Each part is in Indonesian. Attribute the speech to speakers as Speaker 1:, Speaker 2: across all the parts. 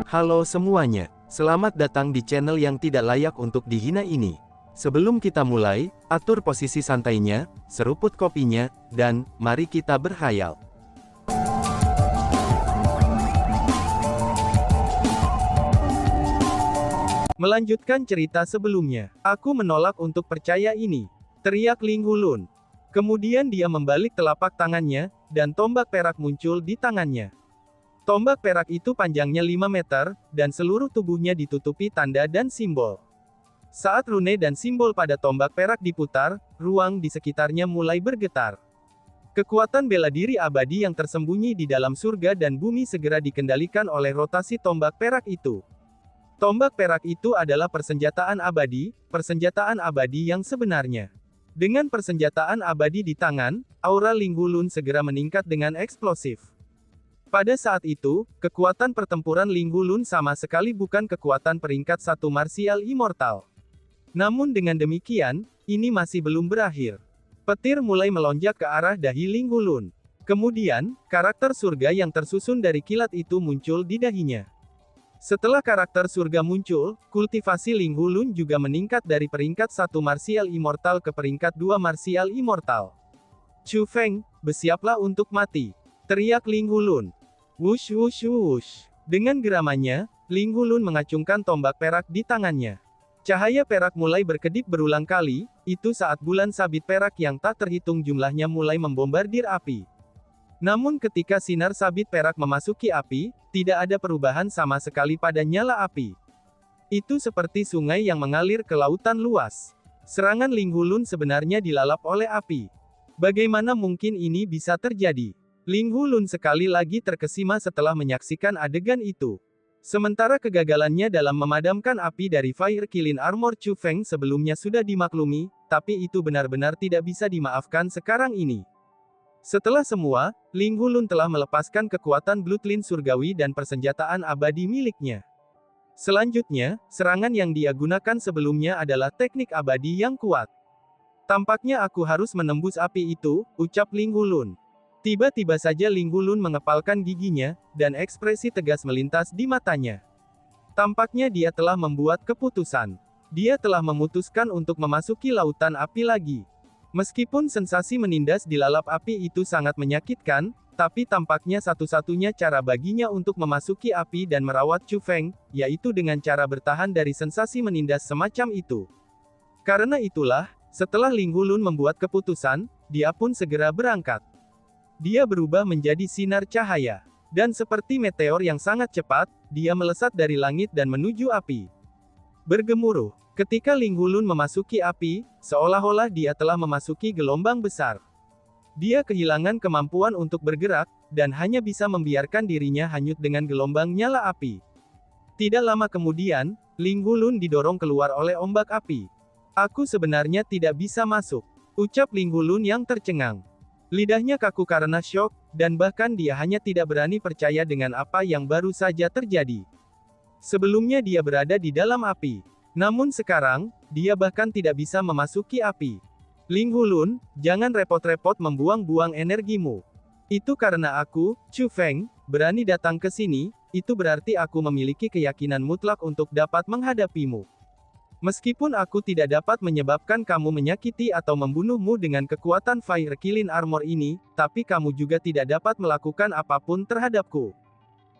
Speaker 1: Halo semuanya, selamat datang di channel yang tidak layak untuk dihina ini. Sebelum kita mulai, atur posisi santainya, seruput kopinya, dan mari kita berhayal. Melanjutkan cerita sebelumnya, aku menolak untuk percaya ini, teriak Ling Hulun. Kemudian dia membalik telapak tangannya, dan tombak perak muncul di tangannya. Tombak perak itu panjangnya 5 meter, dan seluruh tubuhnya ditutupi tanda dan simbol. Saat rune dan simbol pada tombak perak diputar, ruang di sekitarnya mulai bergetar. Kekuatan bela diri abadi yang tersembunyi di dalam surga dan bumi segera dikendalikan oleh rotasi tombak perak itu. Tombak perak itu adalah persenjataan abadi yang sebenarnya. Dengan persenjataan abadi di tangan, aura Ling Hulun segera meningkat dengan eksplosif. Pada saat itu, kekuatan pertempuran Ling Hulun sama sekali bukan kekuatan peringkat 1 martial immortal. Namun dengan demikian, ini masih belum berakhir. Petir mulai melonjak ke arah dahi Ling Hulun. Kemudian, karakter surga yang tersusun dari kilat itu muncul di dahinya. Setelah karakter surga muncul, kultivasi Ling Hulun juga meningkat dari peringkat 1 martial immortal ke peringkat 2 martial immortal. Chu Feng, bersiaplah untuk mati, teriak Ling Hulun. Wush wush wush. Dengan geramannya, Ling Hulun mengacungkan tombak perak di tangannya. Cahaya perak mulai berkedip berulang kali, itu saat bulan sabit perak yang tak terhitung jumlahnya mulai membombardir api. Namun ketika sinar sabit perak memasuki api, tidak ada perubahan sama sekali pada nyala api. Itu seperti sungai yang mengalir ke lautan luas. Serangan Ling Hulun sebenarnya dilalap oleh api. Bagaimana mungkin ini bisa terjadi? Ling Hulun sekali lagi terkesima setelah menyaksikan adegan itu. Sementara kegagalannya dalam memadamkan api dari Fire Killing Armor Chu Feng sebelumnya sudah dimaklumi, tapi itu benar-benar tidak bisa dimaafkan sekarang ini. Setelah semua, Ling Hulun telah melepaskan kekuatan Bloodline surgawi dan persenjataan abadi miliknya. Selanjutnya, serangan yang dia gunakan sebelumnya adalah teknik abadi yang kuat. Tampaknya aku harus menembus api itu, ucap Ling Hulun. Tiba-tiba saja Ling Hulun mengepalkan giginya, dan ekspresi tegas melintas di matanya. Tampaknya dia telah membuat keputusan. Dia telah memutuskan untuk memasuki lautan api lagi. Meskipun sensasi menindas di lalap api itu sangat menyakitkan, tapi tampaknya satu-satunya cara baginya untuk memasuki api dan merawat Chu Feng, yaitu dengan cara bertahan dari sensasi menindas semacam itu. Karena itulah, setelah Ling Hulun membuat keputusan, dia pun segera berangkat. Dia berubah menjadi sinar cahaya. Dan seperti meteor yang sangat cepat, dia melesat dari langit dan menuju api. Bergemuruh. Ketika Ling Hulun memasuki api, seolah-olah dia telah memasuki gelombang besar. Dia kehilangan kemampuan untuk bergerak, dan hanya bisa membiarkan dirinya hanyut dengan gelombang nyala api. Tidak lama kemudian, Ling Hulun didorong keluar oleh ombak api. Aku sebenarnya tidak bisa masuk, ucap Ling Hulun yang tercengang. Lidahnya kaku karena syok, dan bahkan dia hanya tidak berani percaya dengan apa yang baru saja terjadi. Sebelumnya dia berada di dalam api. Namun sekarang, dia bahkan tidak bisa memasuki api. Ling Hulun, jangan repot-repot membuang-buang energimu. Itu karena aku, Chu Feng, berani datang ke sini, itu berarti aku memiliki keyakinan mutlak untuk dapat menghadapimu. Meskipun aku tidak dapat menyebabkan kamu menyakiti atau membunuhmu dengan kekuatan Fire Killing Armor ini, tapi kamu juga tidak dapat melakukan apapun terhadapku.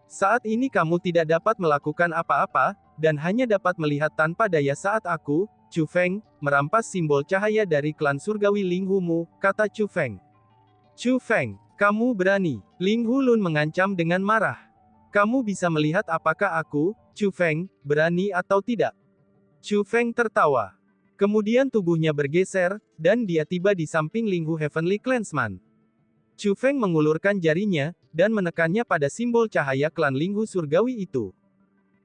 Speaker 1: Saat ini kamu tidak dapat melakukan apa-apa, dan hanya dapat melihat tanpa daya saat aku, Chu Feng, merampas simbol cahaya dari klan surgawi Ling Humu, kata Chu Feng. Chu Feng, kamu berani. Ling Hulun mengancam dengan marah. Kamu bisa melihat apakah aku, Chu Feng, berani atau tidak. Chu Feng tertawa. Kemudian tubuhnya bergeser, dan dia tiba di samping Ling Hu Heavenly Clansman. Chu Feng mengulurkan jarinya, dan menekannya pada simbol cahaya klan Ling Hu surgawi itu.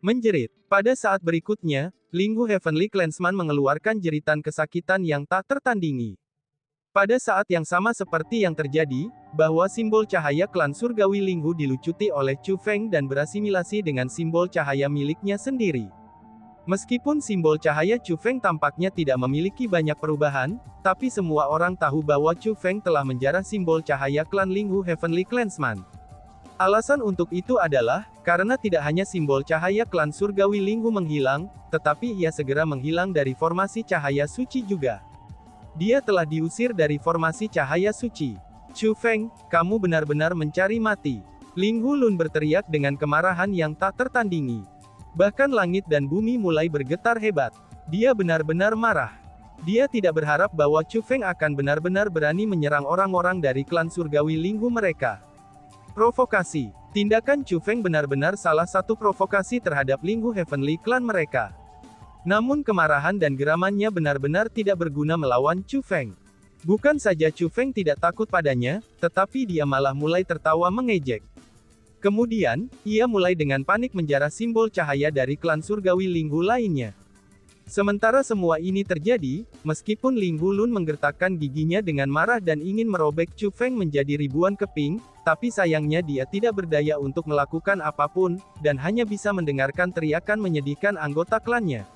Speaker 1: Menjerit. Pada saat berikutnya, Ling Hu Heavenly Clansman mengeluarkan jeritan kesakitan yang tak tertandingi. Pada saat yang sama seperti yang terjadi, bahwa simbol cahaya klan surgawi Ling Hu dilucuti oleh Chu Feng dan berasimilasi dengan simbol cahaya miliknya sendiri. Meskipun simbol cahaya Chu Feng tampaknya tidak memiliki banyak perubahan, tapi semua orang tahu bahwa Chu Feng telah menjarah simbol cahaya klan Ling Hu Heavenly Clansman. Alasan untuk itu adalah, karena tidak hanya simbol cahaya klan surgawi Linghu menghilang, tetapi ia segera menghilang dari formasi cahaya suci juga. Dia telah diusir dari formasi cahaya suci. Chu Feng, kamu benar-benar mencari mati. Linghu Lun berteriak dengan kemarahan yang tak tertandingi. Bahkan langit dan bumi mulai bergetar hebat. Dia benar-benar marah. Dia tidak berharap bahwa Chu Feng akan benar-benar berani menyerang orang-orang dari klan surgawi Linghu mereka. Provokasi. Tindakan Chu Feng benar-benar salah satu provokasi terhadap Linghu Heavenly Clan mereka. Namun kemarahan dan geramannya benar-benar tidak berguna melawan Chu Feng. Bukan saja Chu Feng tidak takut padanya, tetapi dia malah mulai tertawa mengejek. Kemudian, ia mulai dengan panik menjarah simbol cahaya dari klan surgawi Linghu lainnya. Sementara semua ini terjadi, meskipun Linghu Lun menggertakkan giginya dengan marah dan ingin merobek Chu Feng menjadi ribuan keping, tapi sayangnya dia tidak berdaya untuk melakukan apapun, dan hanya bisa mendengarkan teriakan menyedihkan anggota klannya.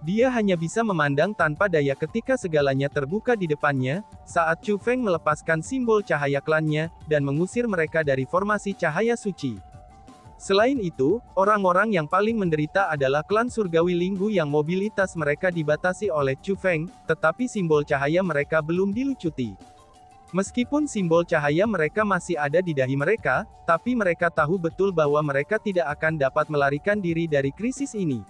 Speaker 1: Dia hanya bisa memandang tanpa daya ketika segalanya terbuka di depannya, saat Chu Feng melepaskan simbol cahaya klannya, dan mengusir mereka dari formasi cahaya suci. Selain itu, orang-orang yang paling menderita adalah klan surgawi Linghu yang mobilitas mereka dibatasi oleh Chu Feng, tetapi simbol cahaya mereka belum dilucuti. Meskipun simbol cahaya mereka masih ada di dahi mereka, tapi mereka tahu betul bahwa mereka tidak akan dapat melarikan diri dari krisis ini.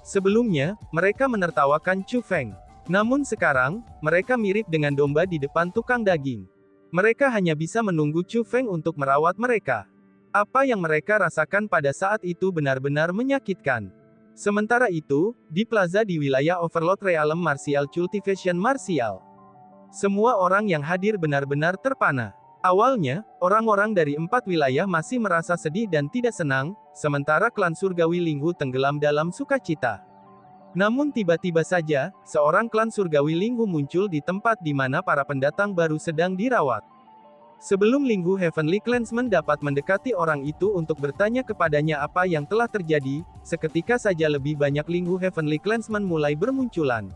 Speaker 1: Sebelumnya, mereka menertawakan Chu Feng. Namun sekarang, mereka mirip dengan domba di depan tukang daging. Mereka hanya bisa menunggu Chu Feng untuk merawat mereka. Apa yang mereka rasakan pada saat itu benar-benar menyakitkan. Sementara itu, di plaza di wilayah Overlord Realm Martial Cultivation Martial, semua orang yang hadir benar-benar terpana. Awalnya, orang-orang dari 4 wilayah masih merasa sedih dan tidak senang, sementara klan surgawi Linghu tenggelam dalam sukacita. Namun tiba-tiba saja, seorang klan surgawi Linghu muncul di tempat di mana para pendatang baru sedang dirawat. Sebelum Linghu Heavenly Clansmen dapat mendekati orang itu untuk bertanya kepadanya apa yang telah terjadi, seketika saja lebih banyak Linghu Heavenly Clansmen mulai bermunculan.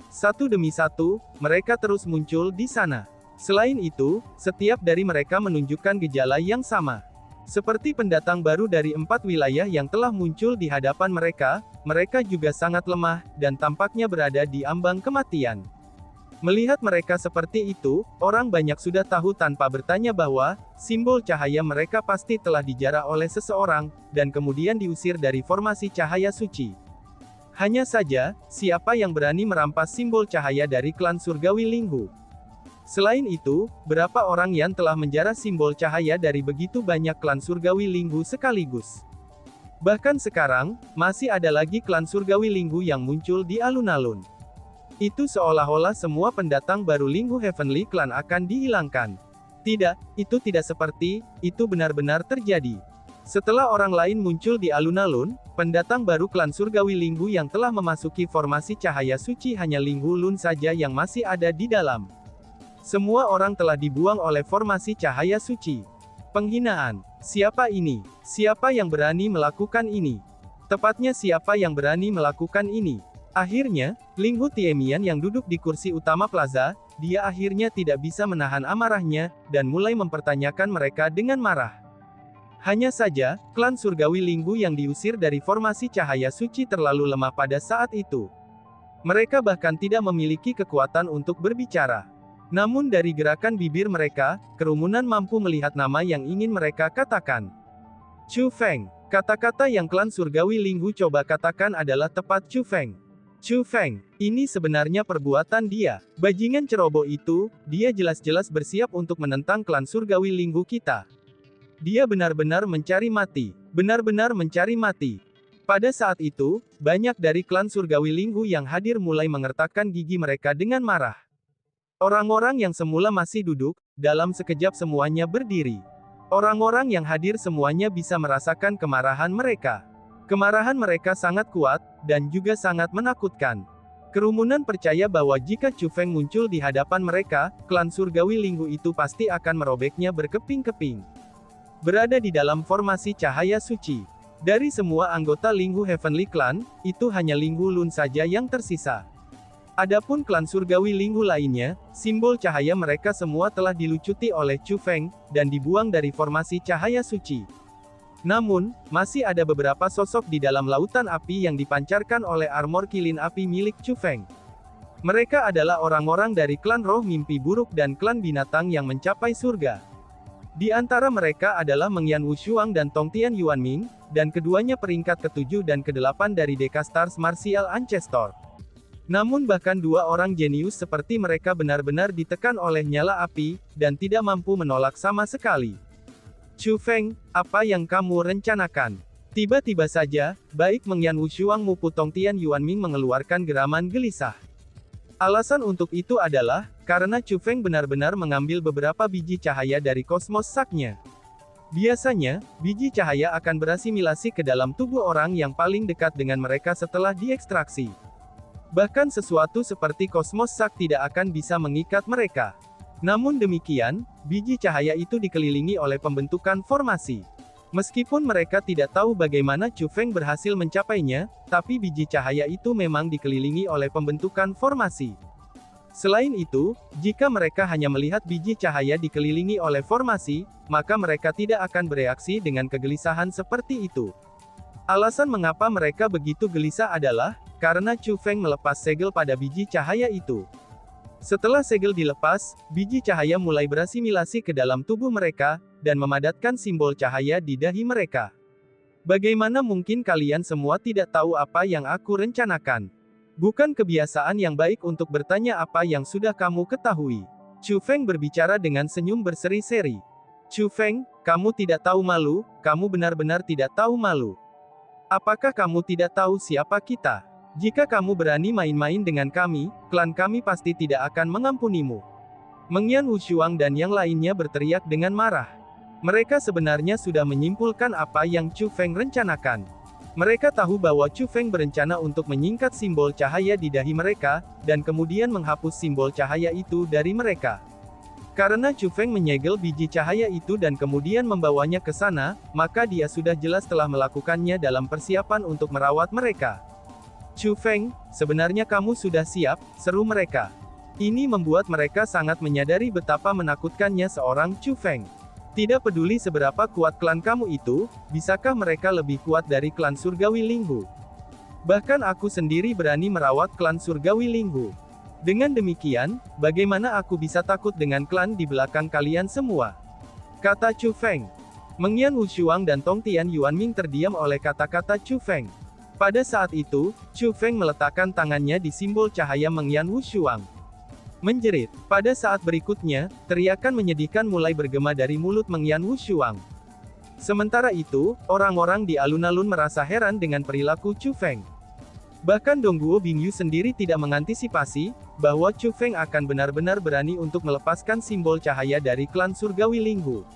Speaker 1: Satu demi satu, mereka terus muncul di sana. Selain itu, setiap dari mereka menunjukkan gejala yang sama. Seperti pendatang baru dari 4 wilayah yang telah muncul di hadapan mereka, mereka juga sangat lemah, dan tampaknya berada di ambang kematian. Melihat mereka seperti itu, orang banyak sudah tahu tanpa bertanya bahwa, simbol cahaya mereka pasti telah dijarah oleh seseorang, dan kemudian diusir dari formasi cahaya suci. Hanya saja, siapa yang berani merampas simbol cahaya dari klan surgawi Linghu? Selain itu, berapa orang yang telah menjarah simbol cahaya dari begitu banyak klan surgawi Linghu sekaligus? Bahkan sekarang, masih ada lagi klan surgawi Linghu yang muncul di alun-alun. Itu seolah-olah semua pendatang baru Linghu Heavenly Clan akan dihilangkan. Tidak, itu tidak seperti, itu benar-benar terjadi. Setelah orang lain muncul di alun-alun, pendatang baru klan surgawi Linghu yang telah memasuki formasi cahaya suci hanya Linghu Lun saja yang masih ada di dalam. Semua orang telah dibuang oleh formasi cahaya suci. Penghinaan. Siapa ini? Siapa yang berani melakukan ini? Tepatnya siapa yang berani melakukan ini? Akhirnya, Linghu Tiemian yang duduk di kursi utama plaza, dia akhirnya tidak bisa menahan amarahnya, dan mulai mempertanyakan mereka dengan marah. Hanya saja, klan surgawi Linghu yang diusir dari formasi cahaya suci terlalu lemah pada saat itu. Mereka bahkan tidak memiliki kekuatan untuk berbicara. Namun dari gerakan bibir mereka, kerumunan mampu melihat nama yang ingin mereka katakan. Chu Feng. Kata-kata yang klan surgawi Linghu coba katakan adalah tepat Chu Feng. Chu Feng, ini sebenarnya perbuatan dia. Bajingan ceroboh itu, dia jelas-jelas bersiap untuk menentang klan surgawi Linghu kita. Dia benar-benar mencari mati. Benar-benar mencari mati. Pada saat itu, banyak dari klan surgawi Linghu yang hadir mulai mengertakkan gigi mereka dengan marah. Orang-orang yang semula masih duduk, dalam sekejap semuanya berdiri. Orang-orang yang hadir semuanya bisa merasakan kemarahan mereka. Kemarahan mereka sangat kuat, dan juga sangat menakutkan. Kerumunan percaya bahwa jika Chu Feng muncul di hadapan mereka, klan surgawi Linghu itu pasti akan merobeknya berkeping-keping. Berada di dalam formasi cahaya suci. Dari semua anggota Linghu Heavenly Clan, itu hanya Linghu Lun saja yang tersisa. Adapun klan surgawi Linghu lainnya, simbol cahaya mereka semua telah dilucuti oleh Chu Feng, dan dibuang dari formasi cahaya suci. Namun, masih ada beberapa sosok di dalam lautan api yang dipancarkan oleh armor kilin api milik Chu Feng. Mereka adalah orang-orang dari klan roh mimpi buruk dan klan binatang yang mencapai surga. Di antara mereka adalah Mengyan Wushuang dan Tongtian Yuanming, dan keduanya peringkat ke-7 dan ke-8 dari Deka Stars Martial Ancestor. Namun bahkan dua orang jenius seperti mereka benar-benar ditekan oleh nyala api, dan tidak mampu menolak sama sekali. Chu Feng, apa yang kamu rencanakan? Tiba-tiba saja, baik Mengyan Wushuang maupun Tongtian Yuanming mengeluarkan geraman gelisah. Alasan untuk itu adalah, karena Chu Feng benar-benar mengambil beberapa biji cahaya dari kosmos saknya. Biasanya, biji cahaya akan berasimilasi ke dalam tubuh orang yang paling dekat dengan mereka setelah diekstraksi. Bahkan sesuatu seperti kosmos sak tidak akan bisa mengikat mereka. Namun demikian, biji cahaya itu dikelilingi oleh pembentukan formasi. Meskipun mereka tidak tahu bagaimana Chu Feng berhasil mencapainya, tapi biji cahaya itu memang dikelilingi oleh pembentukan formasi. Selain itu, jika mereka hanya melihat biji cahaya dikelilingi oleh formasi, maka mereka tidak akan bereaksi dengan kegelisahan seperti itu. Alasan mengapa mereka begitu gelisah adalah, karena Chu Feng melepas segel pada biji cahaya itu. Setelah segel dilepas, biji cahaya mulai berasimilasi ke dalam tubuh mereka, dan memadatkan simbol cahaya di dahi mereka. Bagaimana mungkin kalian semua tidak tahu apa yang aku rencanakan? Bukan kebiasaan yang baik untuk bertanya apa yang sudah kamu ketahui. Chu Feng berbicara dengan senyum berseri-seri. Chu Feng, kamu tidak tahu malu, kamu benar-benar tidak tahu malu. Apakah kamu tidak tahu siapa kita? Jika kamu berani main-main dengan kami, klan kami pasti tidak akan mengampunimu. Mengyan Wushuang dan yang lainnya berteriak dengan marah. Mereka sebenarnya sudah menyimpulkan apa yang Chu Feng rencanakan. Mereka tahu bahwa Chu Feng berencana untuk menyingkat simbol cahaya di dahi mereka, dan kemudian menghapus simbol cahaya itu dari mereka. Karena Chu Feng menyegel biji cahaya itu dan kemudian membawanya ke sana, maka dia sudah jelas telah melakukannya dalam persiapan untuk merawat mereka. Chu Feng, sebenarnya kamu sudah siap, seru mereka. Ini membuat mereka sangat menyadari betapa menakutkannya seorang Chu Feng. Tidak peduli seberapa kuat klan kamu itu, bisakah mereka lebih kuat dari klan surgawi Linghu? Bahkan aku sendiri berani merawat klan surgawi Linghu. Dengan demikian, bagaimana aku bisa takut dengan klan di belakang kalian semua? Kata Chu Feng. Mengyan Wushuang dan Tongtian Yuanming terdiam oleh kata-kata Chu Feng. Pada saat itu, Chu Feng meletakkan tangannya di simbol cahaya Mengyan Wushuang. Menjerit. Pada saat berikutnya, teriakan menyedihkan mulai bergema dari mulut Mengyan Wushuang. Sementara itu, orang-orang di alun-alun merasa heran dengan perilaku Chu Feng. Bahkan Dongguo Bingyu sendiri tidak mengantisipasi, bahwa Chu Feng akan benar-benar berani untuk melepaskan simbol cahaya dari klan surgawi Linghu.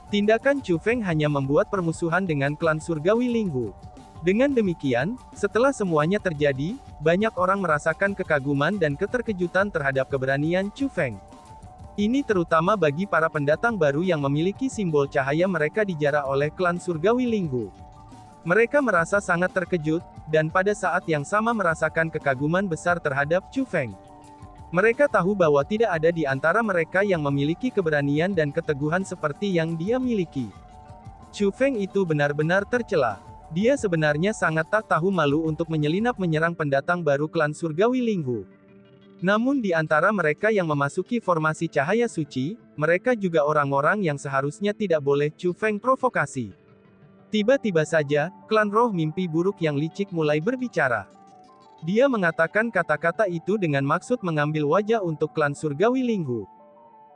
Speaker 1: Tindakan Chu Feng hanya membuat permusuhan dengan klan surgawi Linghu. Dengan demikian, setelah semuanya terjadi, banyak orang merasakan kekaguman dan keterkejutan terhadap keberanian Chu Feng. Ini terutama bagi para pendatang baru yang memiliki simbol cahaya mereka dijara oleh klan surgawi Linghu. Mereka merasa sangat terkejut, dan pada saat yang sama merasakan kekaguman besar terhadap Chu Feng. Mereka tahu bahwa tidak ada di antara mereka yang memiliki keberanian dan keteguhan seperti yang dia miliki. Chu Feng itu benar-benar tercela. Dia sebenarnya sangat tak tahu malu untuk menyelinap menyerang pendatang baru klan surgawi Linghu. Namun di antara mereka yang memasuki formasi cahaya suci, mereka juga orang-orang yang seharusnya tidak boleh Chu Feng provokasi. Tiba-tiba saja, klan roh mimpi buruk yang licik mulai berbicara. Dia mengatakan kata-kata itu dengan maksud mengambil wajah untuk klan surgawi Linghu.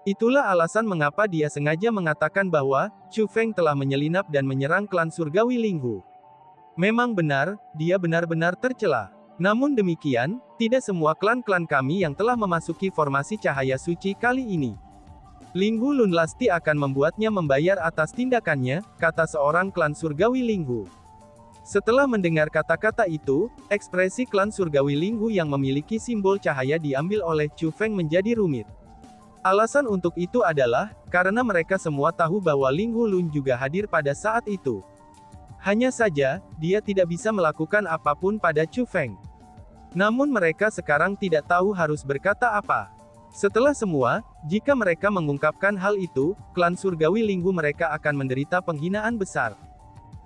Speaker 1: Itulah alasan mengapa dia sengaja mengatakan bahwa Chu Feng telah menyelinap dan menyerang klan surgawi Linghu. Memang benar, dia benar-benar tercela. Namun demikian, tidak semua klan-klan kami yang telah memasuki formasi cahaya suci kali ini. Linghu Lunlasti akan membuatnya membayar atas tindakannya, kata seorang klan surgawi Linghu. Setelah mendengar kata-kata itu, ekspresi klan surgawi Linghu yang memiliki simbol cahaya diambil oleh Chu Feng menjadi rumit. Alasan untuk itu adalah, karena mereka semua tahu bahwa Linghu Lun juga hadir pada saat itu. Hanya saja, dia tidak bisa melakukan apapun pada Chu Feng. Namun mereka sekarang tidak tahu harus berkata apa. Setelah semua, jika mereka mengungkapkan hal itu, klan surgawi Linghu mereka akan menderita penghinaan besar.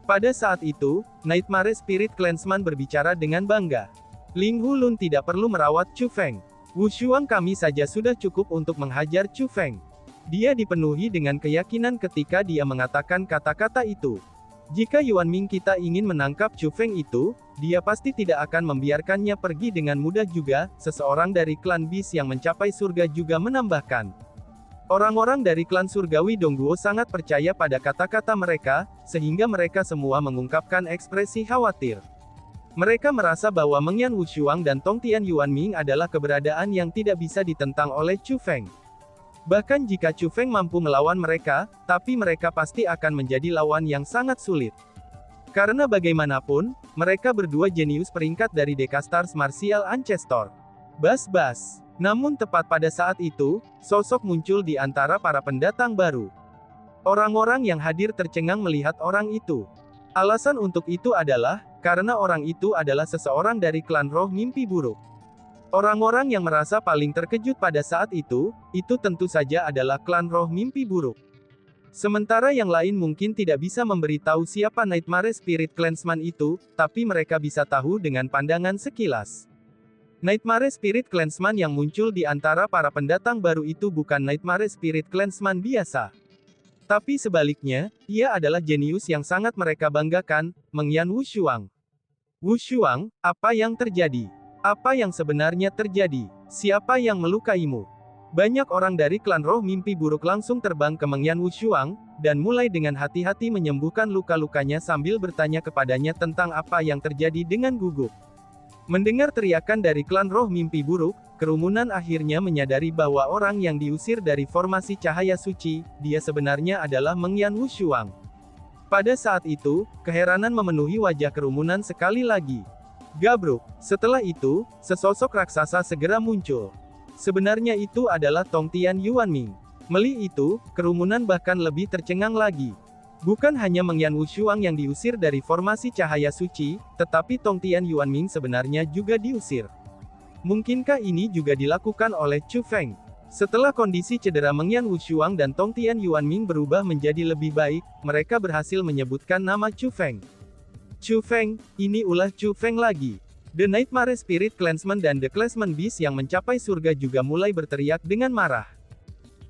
Speaker 1: Pada saat itu, Nightmare Spirit Clansman berbicara dengan bangga. Linghu Lun tidak perlu merawat Chu Feng. Wu Shuang kami saja sudah cukup untuk menghajar Chu Feng. Dia dipenuhi dengan keyakinan ketika dia mengatakan kata-kata itu. Jika Yuan Ming kita ingin menangkap Chu Feng itu, dia pasti tidak akan membiarkannya pergi dengan mudah juga, seseorang dari klan Beast yang mencapai surga juga menambahkan. Orang-orang dari klan surgawi Dongguo sangat percaya pada kata-kata mereka, sehingga mereka semua mengungkapkan ekspresi khawatir. Mereka merasa bahwa Mengyan Wushuang dan Tongtian Yuan Ming adalah keberadaan yang tidak bisa ditentang oleh Chu Feng. Bahkan jika Chu Feng mampu melawan mereka, tapi mereka pasti akan menjadi lawan yang sangat sulit. Karena bagaimanapun, mereka berdua jenius peringkat dari Decastars Martial Ancestor. Bas-bas. Namun tepat pada saat itu, sosok muncul di antara para pendatang baru. Orang-orang yang hadir tercengang melihat orang itu. Alasan untuk itu adalah, karena orang itu adalah seseorang dari klan roh mimpi buruk. Orang-orang yang merasa paling terkejut pada saat itu tentu saja adalah klan roh mimpi buruk. Sementara yang lain mungkin tidak bisa memberitahu siapa Nightmare Spirit Clansman itu, tapi mereka bisa tahu dengan pandangan sekilas. Nightmare Spirit Clansman yang muncul di antara para pendatang baru itu bukan Nightmare Spirit Clansman biasa. Tapi sebaliknya, ia adalah jenius yang sangat mereka banggakan, Mengyan Wushuang. Wushuang, apa yang terjadi? Apa yang sebenarnya terjadi? Siapa yang melukaimu? Banyak orang dari klan roh mimpi buruk langsung terbang ke Mengyan Wushuang, dan mulai dengan hati-hati menyembuhkan luka-lukanya sambil bertanya kepadanya tentang apa yang terjadi dengan gugup. Mendengar teriakan dari klan roh mimpi buruk, kerumunan akhirnya menyadari bahwa orang yang diusir dari formasi cahaya suci, dia sebenarnya adalah Mengyan Wushuang. Pada saat itu, keheranan memenuhi wajah kerumunan sekali lagi. Gabruk. Setelah itu, sesosok raksasa segera muncul. Sebenarnya itu adalah Tongtian Yuan Ming. Melihat itu, kerumunan bahkan lebih tercengang lagi. Bukan hanya Mengyan Wushuang yang diusir dari formasi cahaya suci, tetapi Tongtian Yuan Ming sebenarnya juga diusir. Mungkinkah ini juga dilakukan oleh Chu Feng? Setelah kondisi cedera Mengyan Wushuang dan Tongtian Yuan Ming berubah menjadi lebih baik, mereka berhasil menyebutkan nama Chu Feng. Chu Feng, ini ulah Chu Feng lagi. The Nightmare Spirit Clansman dan The Clansman Beast yang mencapai surga juga mulai berteriak dengan marah.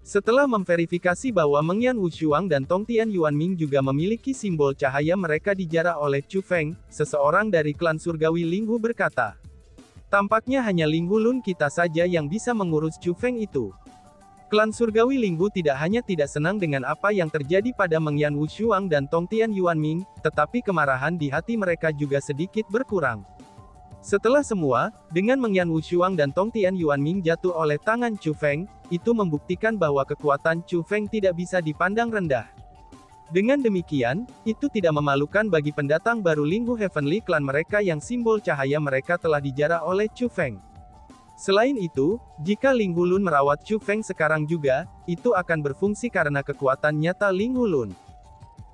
Speaker 1: Setelah memverifikasi bahwa Mengyan Wushuang dan Tongtian Yuan Ming juga memiliki simbol cahaya mereka dijara oleh Chu Feng, seseorang dari klan surgawi Linghu berkata. Tampaknya hanya Linghu Lun kita saja yang bisa mengurus Chu Feng itu. Klan surgawi Linghu tidak hanya tidak senang dengan apa yang terjadi pada Mengyan Wushuang dan Tongtian Yuan Ming, tetapi kemarahan di hati mereka juga sedikit berkurang. Setelah semua, dengan Mengyan Wushuang dan Tongtian Yuan Ming jatuh oleh tangan Chu Feng, itu membuktikan bahwa kekuatan Chu Feng tidak bisa dipandang rendah. Dengan demikian, itu tidak memalukan bagi pendatang baru Linghu Heavenly Clan mereka yang simbol cahaya mereka telah dijara oleh Chu Feng. Selain itu, jika Linghu Lun merawat Chu Feng sekarang juga, itu akan berfungsi karena kekuatan nyata Linghu Lun.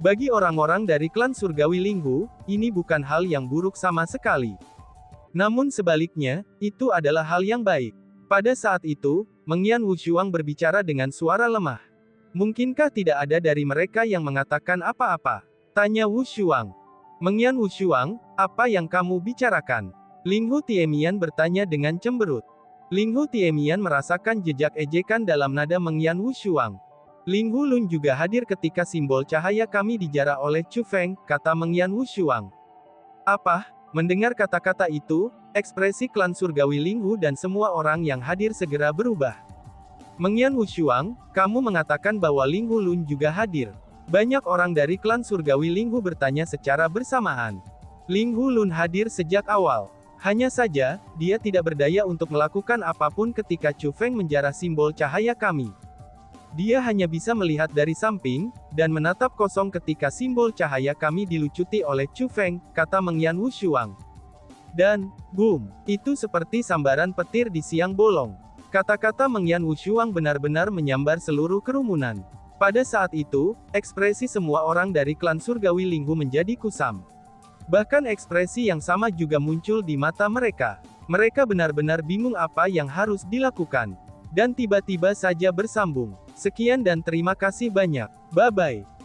Speaker 1: Bagi orang-orang dari klan surgawi Linghu, ini bukan hal yang buruk sama sekali. Namun sebaliknya, itu adalah hal yang baik. Pada saat itu, Mengyan Wushuang berbicara dengan suara lemah. Mungkinkah tidak ada dari mereka yang mengatakan apa-apa? Tanya Wushuang. Mengyan Wushuang, apa yang kamu bicarakan? Linghu Tiemian bertanya dengan cemberut. Linghu Tiemian merasakan jejak ejekan dalam nada Mengyan Wushuang. Linghu Lun juga hadir ketika simbol cahaya kami dijara oleh Chu Feng, kata Mengyan Wushuang. Apa? Mendengar kata-kata itu, ekspresi klan surgawi Linghu dan semua orang yang hadir segera berubah. Mengyan Wushuang, kamu mengatakan bahwa Linghu Lun juga hadir. Banyak orang dari klan surgawi Linghu bertanya secara bersamaan. Linghu Lun hadir sejak awal. Hanya saja, dia tidak berdaya untuk melakukan apapun ketika Chu Feng menjarah simbol cahaya kami. Dia hanya bisa melihat dari samping, dan menatap kosong ketika simbol cahaya kami dilucuti oleh Chu Feng, kata Mengyan Wushuang. Dan, boom, itu seperti sambaran petir di siang bolong. Kata-kata Mengyan Wushuang benar-benar menyambar seluruh kerumunan. Pada saat itu, ekspresi semua orang dari klan surgawi Linghu menjadi kusam. Bahkan ekspresi yang sama juga muncul di mata mereka. Mereka benar-benar bingung apa yang harus dilakukan. Dan tiba-tiba saja bersambung. Sekian dan terima kasih banyak. Bye-bye.